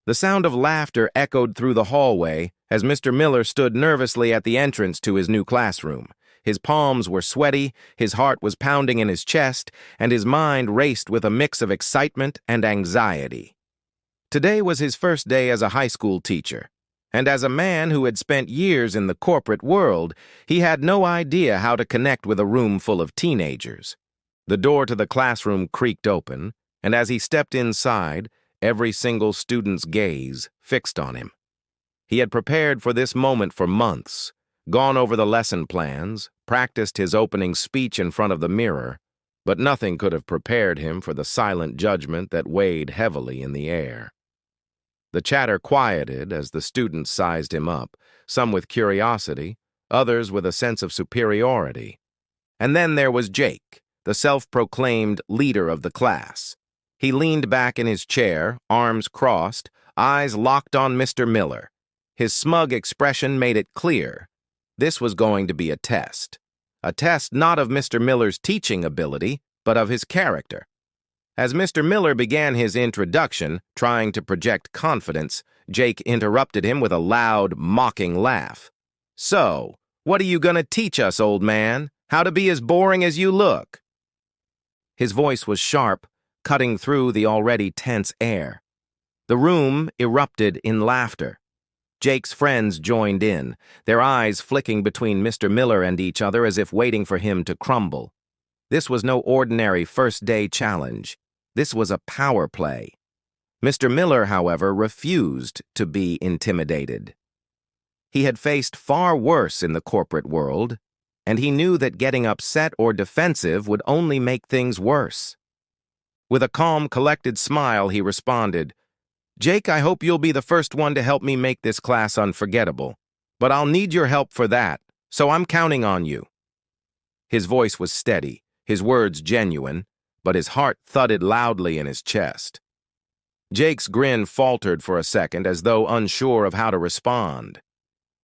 The sound of laughter echoed through the hallway as Mr. Miller stood nervously at the entrance to his new classroom. His palms were sweaty, his heart was pounding in his chest, and his mind raced with a mix of excitement and anxiety. Today was his first day as a high school teacher, and as a man who had spent years in the corporate world, he had no idea how to connect with a room full of teenagers. The door to the classroom creaked open, and as he stepped inside, every single student's gaze fixed on him. He had prepared for this moment for months, gone over the lesson plans, practiced his opening speech in front of the mirror, but nothing could have prepared him for the silent judgment that weighed heavily in the air. The chatter quieted as the students sized him up, some with curiosity, others with a sense of superiority. And then there was Jake, the self-proclaimed leader of the class. He leaned back in his chair, arms crossed, eyes locked on Mr. Miller. His smug expression made it clear. This was going to be a test not of Mr. Miller's teaching ability, but of his character. As Mr. Miller began his introduction, trying to project confidence, Jake interrupted him with a loud, mocking laugh. "So, what are you going to teach us, old man? How to be as boring as you look?" His voice was sharp, cutting through the already tense air. The room erupted in laughter. Jake's friends joined in, their eyes flicking between Mr. Miller and each other as if waiting for him to crumble. This was no ordinary first-day challenge. This was a power play. Mr. Miller, however, refused to be intimidated. He had faced far worse in the corporate world, and he knew that getting upset or defensive would only make things worse. With a calm, collected smile, he responded, "Jake, I hope you'll be the first one to help me make this class unforgettable. But I'll need your help for that, so I'm counting on you." His voice was steady, his words genuine, but his heart thudded loudly in his chest. Jake's grin faltered for a second as though unsure of how to respond.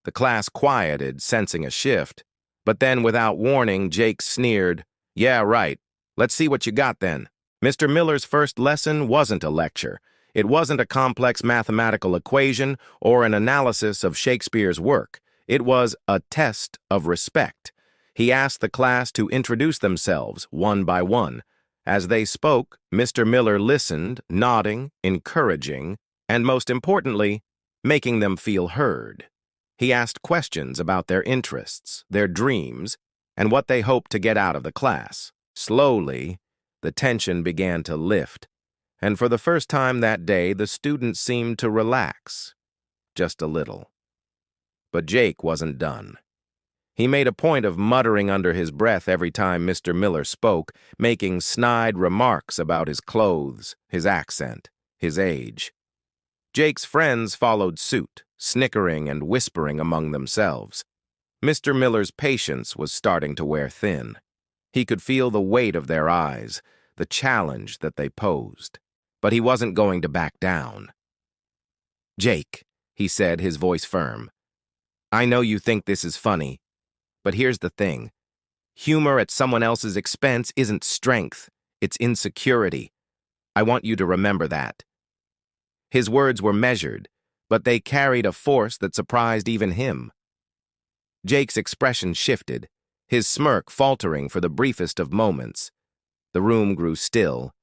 The class quieted, sensing a shift, but then without warning, Jake sneered, "Yeah, right. Let's see what you got then." Mr. Miller's first lesson wasn't a lecture. It wasn't a complex mathematical equation or an analysis of Shakespeare's work. It was a test of respect. He asked the class to introduce themselves one by one. As they spoke, Mr. Miller listened, nodding, encouraging, and most importantly, making them feel heard. He asked questions about their interests, their dreams, and what they hoped to get out of the class. Slowly, the tension began to lift, and for the first time that day, the students seemed to relax, just a little. But Jake wasn't done. He made a point of muttering under his breath every time Mr. Miller spoke, making snide remarks about his clothes, his accent, his age. Jake's friends followed suit, snickering and whispering among themselves. Mr. Miller's patience was starting to wear thin. He could feel the weight of their eyes, the challenge that they posed. But he wasn't going to back down. "Jake," he said, his voice firm, "I know you think this is funny, but here's the thing. Humor at someone else's expense isn't strength, it's insecurity. I want you to remember that." His words were measured, but they carried a force that surprised even him. Jake's expression shifted, his smirk faltering for the briefest of moments. The room grew still,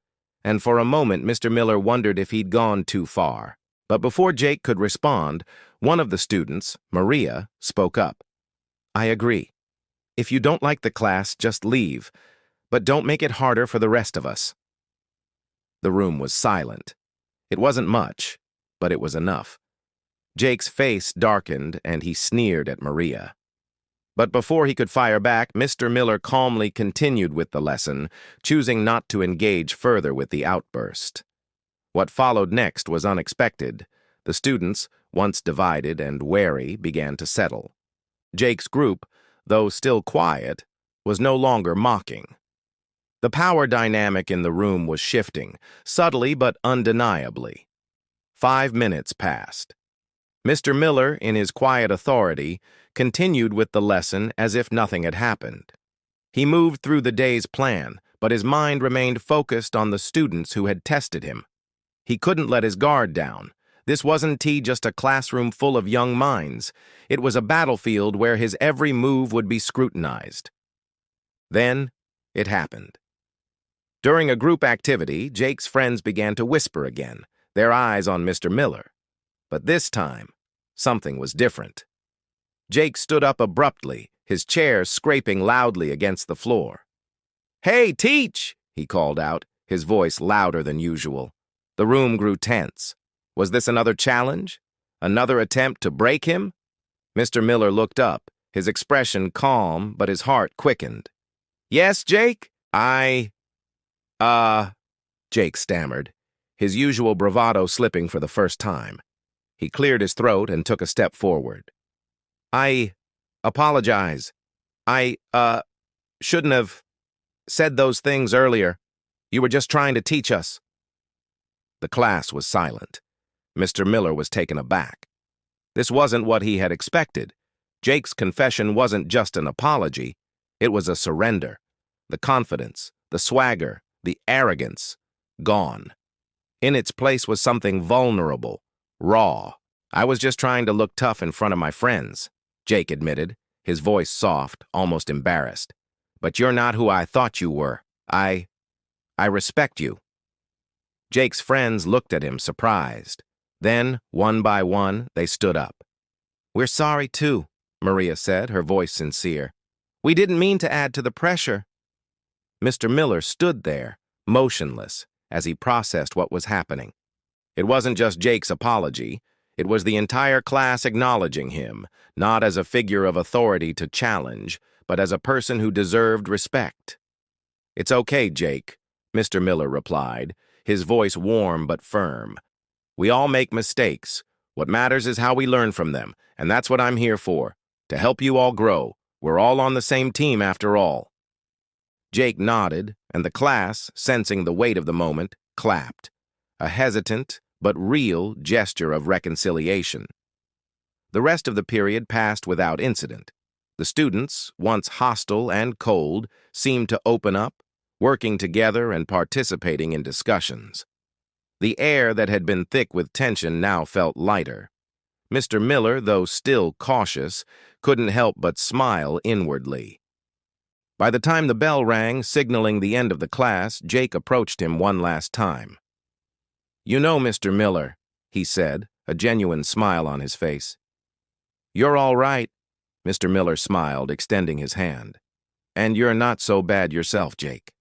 and for a moment Mr. Miller wondered if he'd gone too far. But before Jake could respond, one of the students, Maria, spoke up. "I agree. If you don't like the class, just leave, but don't make it harder for the rest of us." The room was silent. It wasn't much, but it was enough. Jake's face darkened, and he sneered at Maria. But before he could fire back, Mr. Miller calmly continued with the lesson, choosing not to engage further with the outburst. What followed next was unexpected. The students, once divided and wary, began to settle. Jake's group, though still quiet, was no longer mocking. The power dynamic in the room was shifting, subtly but undeniably. 5 minutes passed. Mr. Miller, in his quiet authority, continued with the lesson as if nothing had happened. He moved through the day's plan, but his mind remained focused on the students who had tested him. He couldn't let his guard down. This wasn't just a classroom full of young minds. It was a battlefield where his every move would be scrutinized. Then, it happened. During a group activity, Jake's friends began to whisper again, their eyes on Mr. Miller. But this time, something was different. Jake stood up abruptly, his chair scraping loudly against the floor. "Hey, teach!" he called out, his voice louder than usual. The room grew tense. Was this another challenge? Another attempt to break him? Mr. Miller looked up, his expression calm, but his heart quickened. "Yes, Jake? Jake stammered, his usual bravado slipping for the first time. He cleared his throat and took a step forward. "I apologize. I shouldn't have said those things earlier. You were just trying to teach us." The class was silent. Mr. Miller was taken aback. This wasn't what he had expected. Jake's confession wasn't just an apology. It was a surrender. The confidence, the swagger, the arrogance, gone. In its place was something vulnerable, raw. "I was just trying to look tough in front of my friends," Jake admitted, his voice soft, almost embarrassed. "But you're not who I thought you were. I respect you." Jake's friends looked at him, surprised. Then, one by one, they stood up. "We're sorry, too," Maria said, her voice sincere. "We didn't mean to add to the pressure." Mr. Miller stood there, motionless, as he processed what was happening. It wasn't just Jake's apology. It was the entire class acknowledging him, not as a figure of authority to challenge, but as a person who deserved respect. "It's okay, Jake," Mr. Miller replied, his voice warm but firm. "We all make mistakes. What matters is how we learn from them, and that's what I'm here for, to help you all grow. We're all on the same team after all." Jake nodded, and the class, sensing the weight of the moment, clapped, a hesitant but real gesture of reconciliation. The rest of the period passed without incident. The students, once hostile and cold, seemed to open up, working together and participating in discussions. The air that had been thick with tension now felt lighter. Mr. Miller, though still cautious, couldn't help but smile inwardly. By the time the bell rang, signaling the end of the class, Jake approached him one last time. "You know, Mr. Miller," he said, a genuine smile on his face. "You're all right," Mr. Miller smiled, extending his hand. "And you're not so bad yourself, Jake."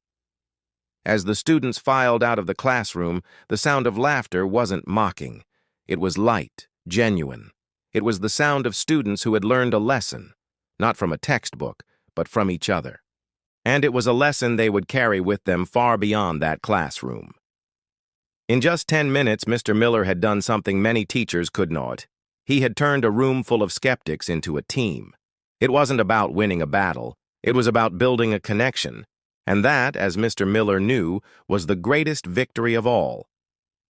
As the students filed out of the classroom, the sound of laughter wasn't mocking. It was light, genuine. It was the sound of students who had learned a lesson, not from a textbook, but from each other. And it was a lesson they would carry with them far beyond that classroom. In just 10 minutes, Mr. Miller had done something many teachers could not. He had turned a room full of skeptics into a team. It wasn't about winning a battle. It was about building a connection. And that, as Mr. Miller knew, was the greatest victory of all.